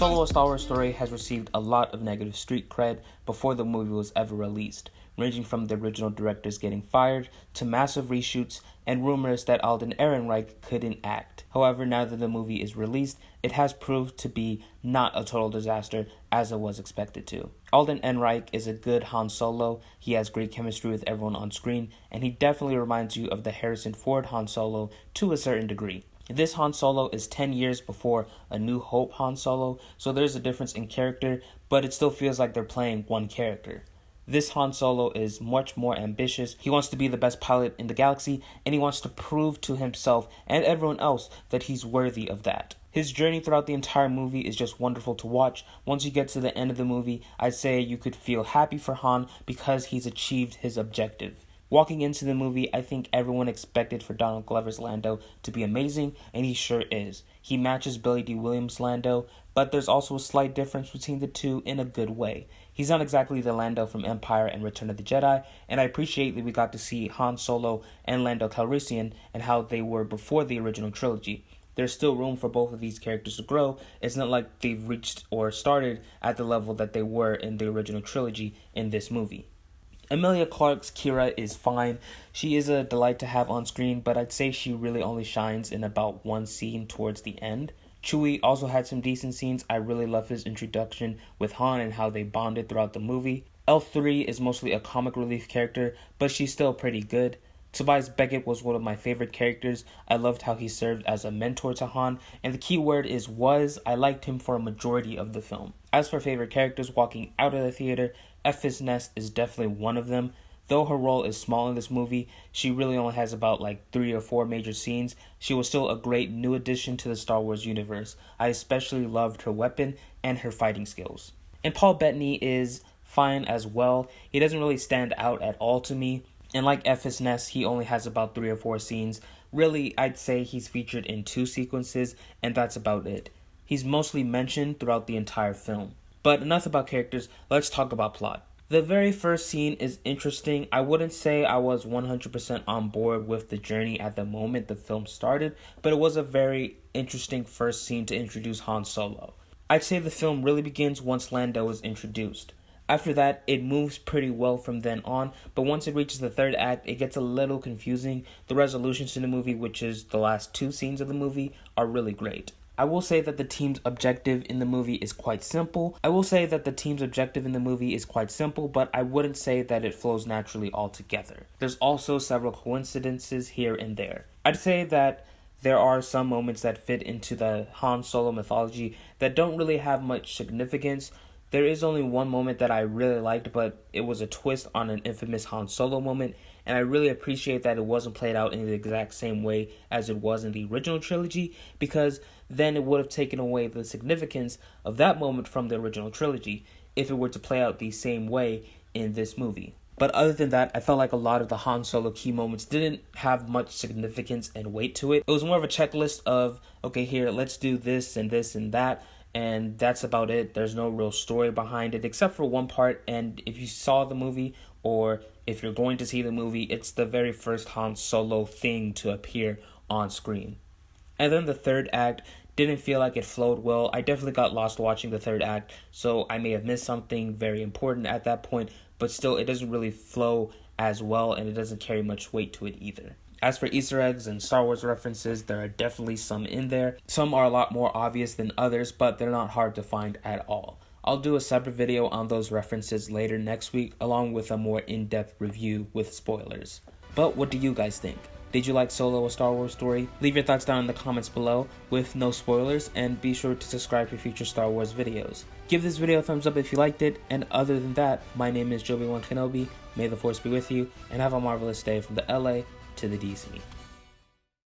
Solo: A Star Wars Story has received a lot of negative street cred before the movie was ever released, ranging from the original directors getting fired to massive reshoots and rumors that Alden Ehrenreich couldn't act. However, now that the movie is released, it has proved to be not a total disaster as it was expected to. Alden Ehrenreich is a good Han Solo, he has great chemistry with everyone on screen, and he definitely reminds you of the Harrison Ford Han Solo to a certain degree. This Han Solo is 10 years before A New Hope Han Solo, so there's a difference in character, but it still feels like they're playing one character. This Han Solo is much more ambitious. He wants to be the best pilot in the galaxy, and he wants to prove to himself and everyone else that he's worthy of that. His journey throughout the entire movie is just wonderful to watch. Once you get to the end of the movie, I'd say you could feel happy for Han because he's achieved his objective. Walking into the movie, I think everyone expected for Donald Glover's Lando to be amazing, and he sure is. He matches Billy D. Williams' Lando, but there's also a slight difference between the two in a good way. He's not exactly the Lando from Empire and Return of the Jedi, and I appreciate that we got to see Han Solo and Lando Calrissian and how they were before the original trilogy. There's still room for both of these characters to grow. It's not like they've reached or started at the level that they were in the original trilogy in this movie. Emilia Clarke's Kira is fine. She is a delight to have on screen, but I'd say she really only shines in about one scene towards the end. Chewie also had some decent scenes. I really love his introduction with Han and how they bonded throughout the movie. L3 is mostly a comic relief character, but she's still pretty good. Tobias Beckett was one of my favorite characters. I loved how he served as a mentor to Han, and the key word is was. I liked him for a majority of the film. As for favorite characters walking out of the theater, Ephes Nest is definitely one of them. Though her role is small in this movie, she really only has about 3 or 4 major scenes. She was still a great new addition to the Star Wars universe. I especially loved her weapon and her fighting skills. And Paul Bettany is fine as well. He doesn't really stand out at all to me. And like Ephes Nest, he only has about 3 or 4 scenes. Really, I'd say he's featured in 2 sequences, and that's about it. He's mostly mentioned throughout the entire film. But enough about characters, let's talk about plot. The very first scene is interesting. I wouldn't say I was 100% on board with the journey at the moment the film started, but it was a very interesting first scene to introduce Han Solo. I'd say the film really begins once Lando is introduced. After that, it moves pretty well from then on, but once it reaches the third act, it gets a little confusing. The resolutions in the movie, which is the last 2 scenes of the movie, are really great. I will say that the team's objective in the movie is quite simple, but I wouldn't say that it flows naturally altogether. There's also several coincidences here and there. I'd say that there are some moments that fit into the Han Solo mythology that don't really have much significance. There is only one moment that I really liked, but it was a twist on an infamous Han Solo moment, and I really appreciate that it wasn't played out in the exact same way as it was in the original trilogy, because then it would have taken away the significance of that moment from the original trilogy if it were to play out the same way in this movie. But other than that, I felt like a lot of the Han Solo key moments didn't have much significance and weight to it. It was more of a checklist of, okay, here, let's do this and this and that, and that's about it. There's no real story behind it except for one part, and if you saw the movie or if you're going to see the movie, it's the very first Han Solo thing to appear on screen. And then the third act didn't feel like it flowed well. I definitely got lost watching the third act, so I may have missed something very important at that point, but still it doesn't really flow as well and it doesn't carry much weight to it either. As for Easter eggs and Star Wars references, there are definitely some in there. Some are a lot more obvious than others, but they're not hard to find at all. I'll do a separate video on those references later next week, along with a more in-depth review with spoilers. But what do you guys think? Did you like Solo: A Star Wars Story? Leave your thoughts down in the comments below with no spoilers, and be sure to subscribe for future Star Wars videos. Give this video a thumbs up if you liked it, and other than that, my name is Jobi-Wan Kenobi. May the Force be with you, and have a marvelous day from the LA to the DC.